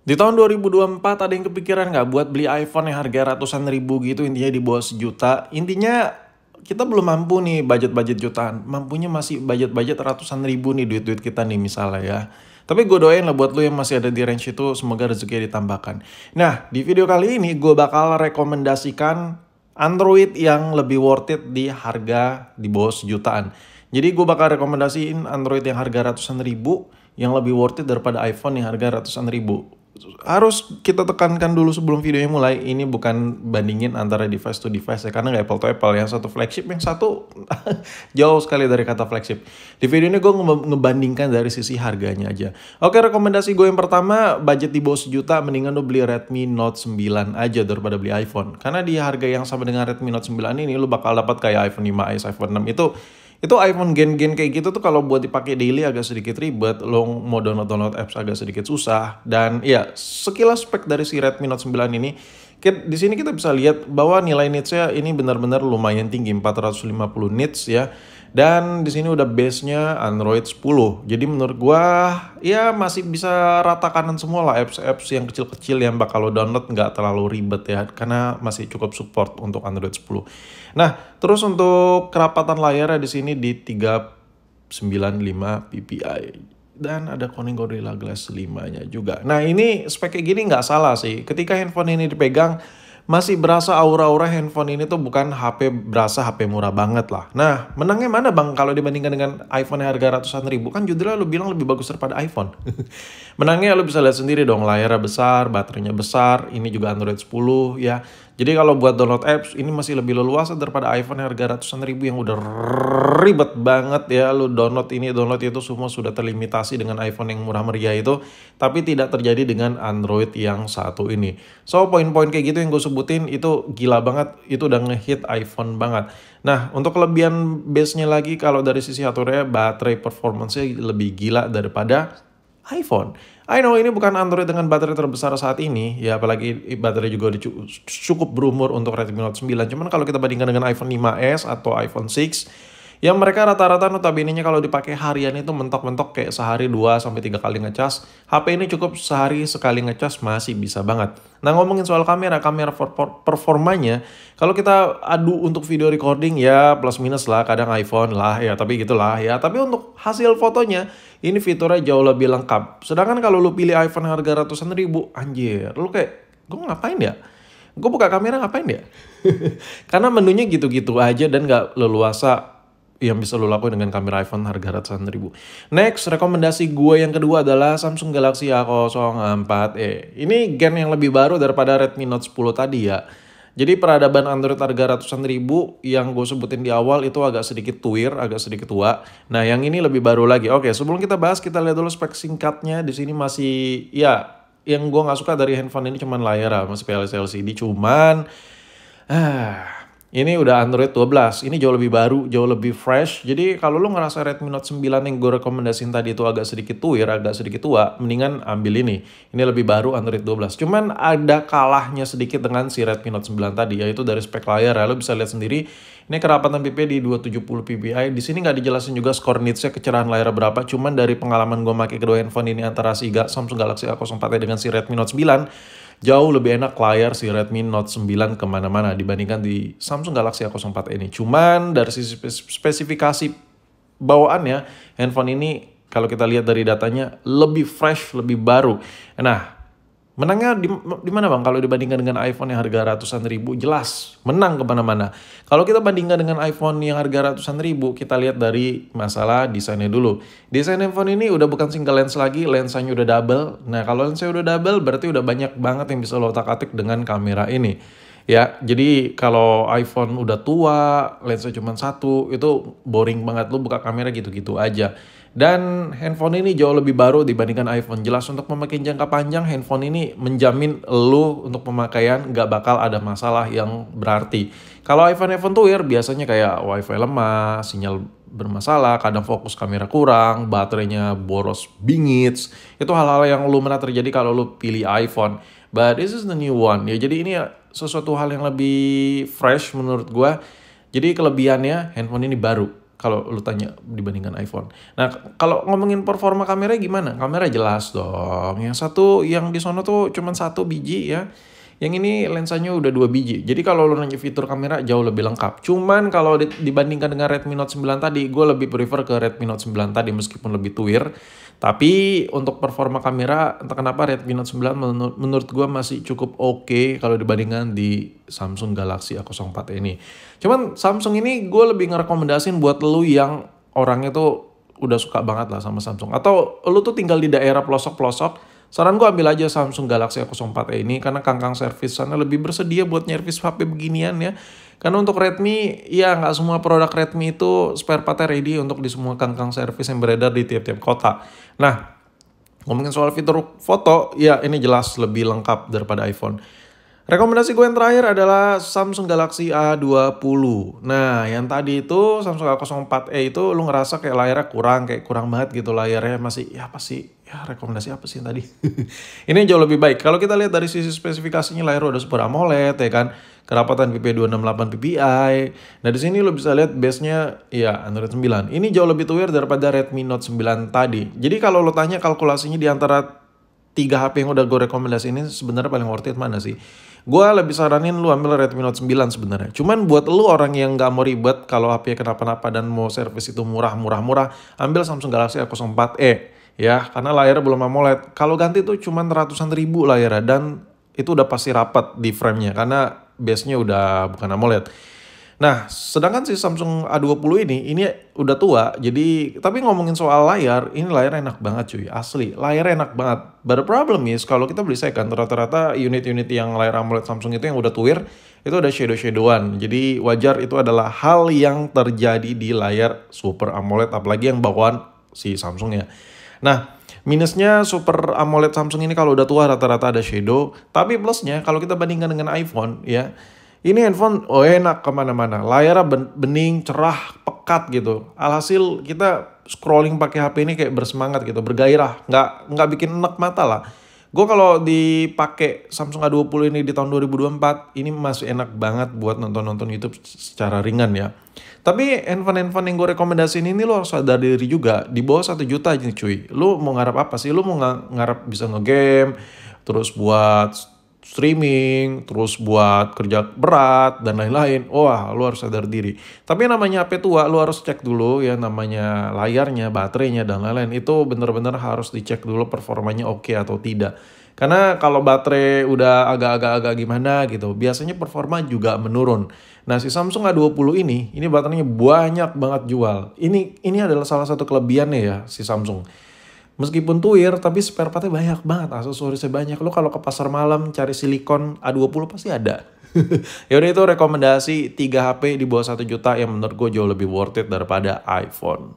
Di tahun 2024 ada yang kepikiran nggak buat beli iPhone yang harga ratusan ribu gitu, intinya di bawah sejuta. Intinya kita belum mampu nih budget-budget jutaan. Mampunya masih budget-budget ratusan ribu nih duit-duit kita nih misalnya ya. Tapi gue doain lah buat lo yang masih ada di range itu, semoga rezekinya ditambahkan. Nah, di video kali ini gue bakal rekomendasikan Android yang lebih worth it di harga di bawah sejutaan. Jadi gue bakal rekomendasiin Android yang harga ratusan ribu yang lebih worth it daripada iPhone yang harga ratusan ribu. Harus kita tekankan dulu sebelum videonya mulai, ini bukan bandingin antara device to device ya, karena nggak apple to apple. Yang satu flagship, yang satu jauh sekali dari kata flagship. Di video ini gue ngebandingkan dari sisi harganya aja. Oke, rekomendasi gue yang pertama, budget di bawah sejuta, mendingan lo beli Redmi Note 9 aja daripada beli iPhone. Karena di harga yang sama dengan Redmi Note 9 ini, lo bakal dapat kayak iPhone 5s, iPhone 6 itu iPhone gen-gen kayak gitu tuh kalau buat dipakai daily agak sedikit ribet, lo mau download apps agak sedikit susah. Dan ya, sekilas spek dari si Redmi Note 9 ini, di sini kita bisa lihat bahwa nilai nitsnya ini benar-benar lumayan tinggi, 450 nits ya. Dan di sini udah base-nya Android 10. Jadi menurut gua ya masih bisa rata kanan semua lah, apps-apps yang kecil-kecil yang bakal lo download nggak terlalu ribet ya, karena masih cukup support untuk Android 10. Nah, terus untuk kerapatan layarnya di sini di 395 ppi. Dan ada Corning Gorilla Glass 5-nya juga. Nah, ini spek kayak gini nggak salah sih. Ketika handphone ini dipegang, masih berasa aura-aura handphone ini tuh bukan berasa HP murah banget lah. Nah, menangnya mana bang kalau dibandingkan dengan iPhone yang harga ratusan ribu? Kan judulnya lu bilang lebih bagus daripada iPhone. Menangnya lu bisa lihat sendiri dong, layarnya besar, baterainya besar, ini juga Android 10 ya. Jadi kalau buat download apps, ini masih lebih leluasa daripada iPhone yang harga ratusan ribu yang udah ribet banget ya. Lu download ini, download itu, semua sudah terlimitasi dengan iPhone yang murah meriah itu. Tapi tidak terjadi dengan Android yang satu ini. So, poin-poin kayak gitu yang gue sebutin itu gila banget. Itu udah ngehit iPhone banget. Nah, untuk kelebihan base-nya lagi, kalau dari sisi hardware, baterai performance-nya lebih gila daripada iPhone. I know ini bukan Android dengan baterai terbesar saat ini, ya apalagi baterai juga udah cukup berumur untuk Redmi Note 9. Cuman kalau kita bandingkan dengan iPhone 5s atau iPhone 6, yang mereka rata-rata notabene-nya kalau dipakai harian itu mentok-mentok kayak sehari 2 sampai 3 kali ngecas. HP ini cukup sehari sekali ngecas masih bisa banget. Nah, ngomongin soal kamera performanya, kalau kita adu untuk video recording ya plus minus lah, kadang iPhone lah ya, tapi gitulah ya. Tapi untuk hasil fotonya, ini fiturnya jauh lebih lengkap. Sedangkan kalau lu pilih iPhone harga ratusan ribu, anjir, lu kayak, gue ngapain ya? Gue buka kamera ngapain ya? Karena menunya gitu-gitu aja dan gak leluasa yang bisa lo lakuin dengan kamera iPhone harga ratusan ribu. Next, rekomendasi gue yang kedua adalah Samsung Galaxy A04e. Ini gen yang lebih baru daripada Redmi Note 10 tadi ya. Jadi peradaban Android harga ratusan ribu yang gue sebutin di awal itu agak sedikit tuir, agak sedikit tua. Nah, yang ini lebih baru lagi. Oke, sebelum kita bahas, kita lihat dulu spek singkatnya. Di sini masih, ya, yang gue nggak suka dari handphone ini cuman layar, masih PLS LCD. Cuman, ini udah Android 12, ini jauh lebih baru, jauh lebih fresh. Jadi kalau lo ngerasa Redmi Note 9 yang gue rekomendasiin tadi itu agak sedikit tuir, agak sedikit tua, mendingan ambil ini. Ini lebih baru Android 12. Cuman ada kalahnya sedikit dengan si Redmi Note 9 tadi, yaitu dari spek layar ya. Lo bisa lihat sendiri, ini kerapatan pipi di 270 ppi. Di sini nggak dijelasin juga skor nitsnya, kecerahan layar berapa. Cuman dari pengalaman gue pakai kedua handphone ini antara si Samsung Galaxy A04 dengan si Redmi Note 9, jauh lebih enak layar si Redmi Note 9 kemana-mana dibandingkan di Samsung Galaxy A04 ini. Cuman dari sisi spesifikasi bawaannya, handphone ini kalau kita lihat dari datanya lebih fresh, lebih baru. Nah, menangnya di mana bang? Kalau dibandingkan dengan iPhone yang harga ratusan ribu, jelas menang kemana-mana. Kalau kita bandingkan dengan iPhone yang harga ratusan ribu, kita lihat dari masalah desainnya dulu. Desain handphone ini udah bukan single lens lagi, lensanya udah double. Nah, kalau lensanya udah double, berarti udah banyak banget yang bisa lo otak-atik dengan kamera ini. Ya, jadi kalau iPhone udah tua, lensnya cuma satu, itu boring banget. Lo buka kamera gitu-gitu aja. Dan handphone ini jauh lebih baru dibandingkan iPhone. Jelas untuk memakai jangka panjang, handphone ini menjamin lo untuk pemakaian gak bakal ada masalah yang berarti. Kalau iPhone tuir biasanya kayak wifi lemah, sinyal bermasalah, kadang fokus kamera kurang, baterainya boros bingits. Itu hal-hal yang lo pernah terjadi kalau lo pilih iPhone. But this is the new one. Ya, jadi ini sesuatu hal yang lebih fresh menurut gua. Jadi kelebihannya handphone ini baru. kalau lu tanya dibandingkan iPhone. Nah, kalau ngomongin performa kamera gimana? Kamera jelas dong. Yang satu yang di sono tuh cuman 1 biji ya. Yang ini lensanya udah 2 biji. Jadi kalau lu nanya fitur kamera jauh lebih lengkap. Cuman kalau dibandingkan dengan Redmi Note 9 tadi, gue lebih prefer ke Redmi Note 9 tadi meskipun lebih tuir. Tapi untuk performa kamera, entah kenapa Redmi Note 9 menurut gue masih cukup oke kalau dibandingkan di Samsung Galaxy A04 ini. Cuman Samsung ini gue lebih ngerekomendasin buat lu yang orangnya tuh udah suka banget lah sama Samsung. Atau lu tuh tinggal di daerah pelosok-pelosok, saran gue ambil aja Samsung Galaxy A04e ini karena kangkang servis sana lebih bersedia buat nyervis HP beginian ya. Karena untuk Redmi, ya nggak semua produk Redmi itu spare partnya ready untuk di semua kangkang servis yang beredar di tiap-tiap kota. Nah, ngomongin soal fitur foto, ya ini jelas lebih lengkap daripada iPhone. Rekomendasi gue yang terakhir adalah Samsung Galaxy A20. Nah, yang tadi itu Samsung A04e itu lu ngerasa kayak layarnya kurang banget gitu. Layarnya masih, ya apa sih? Ya rekomendasi apa sih yang tadi? Ini jauh lebih baik. Kalau kita lihat dari sisi spesifikasinya layar udah Super AMOLED ya kan. Kerapatan PPI 268 ppi. Nah, di sini lo bisa lihat base-nya ya Android 9. Ini jauh lebih tuir daripada Redmi Note 9 tadi. Jadi kalau lo tanya kalkulasinya di antara 3 HP yang udah gue rekomendasi ini sebenarnya paling worth it mana sih? Gue lebih saranin lu ambil Redmi Note 9 sebenarnya. Cuman buat lu orang yang nggak mau ribet kalau HP kenapa-napa dan mau servis itu murah, ambil Samsung Galaxy A04e ya, karena layarnya belum AMOLED. Kalau ganti tuh cuman ratusan ribu layarnya dan itu udah pasti rapat di frame-nya karena base-nya udah bukan AMOLED. Nah, sedangkan si Samsung A20 ini udah tua, jadi tapi ngomongin soal layar, ini layar enak banget cuy, asli, layar enak banget. But the problem is, kalau kita beli second, rata-rata unit-unit yang layar AMOLED Samsung itu yang udah tuir, itu ada shadow-shadowan. Jadi wajar itu adalah hal yang terjadi di layar Super AMOLED, apalagi yang bawaan si Samsung ya. Nah, minusnya Super AMOLED Samsung ini kalau udah tua rata-rata ada shadow, tapi plusnya kalau kita bandingkan dengan iPhone ya, ini handphone enak kemana-mana, layarnya bening, cerah, pekat gitu. Alhasil kita scrolling pakai HP ini kayak bersemangat gitu, bergairah, nggak bikin enek mata lah. Gue kalau dipakai Samsung A20 ini di tahun 2024, ini masih enak banget buat nonton-nonton YouTube secara ringan ya. Tapi handphone-handphone yang gue rekomendasiin ini lo harus sadar diri juga, di bawah 1 juta aja cuy. Lu mau ngarep apa sih? Lu mau ngarep bisa ngegame, terus buat streaming, terus buat kerja berat, dan lain-lain. Wah, lu harus sadar diri. Tapi namanya HP tua, lu harus cek dulu ya namanya layarnya, baterainya, dan lain-lain. Itu bener-bener harus dicek dulu performanya oke atau tidak. Karena kalau baterai udah agak-agak gimana gitu, biasanya performa juga menurun. Nah, si Samsung A20 ini baterainya banyak banget jual. Ini adalah salah satu kelebihannya ya, si Samsung. Meskipun tuir, tapi spare partnya banyak banget, aksesorisnya banyak. Lo kalau ke pasar malam cari silikon A20 pasti ada. Yaudah itu rekomendasi 3 HP di bawah 1 juta yang menurut gue jauh lebih worth it daripada iPhone.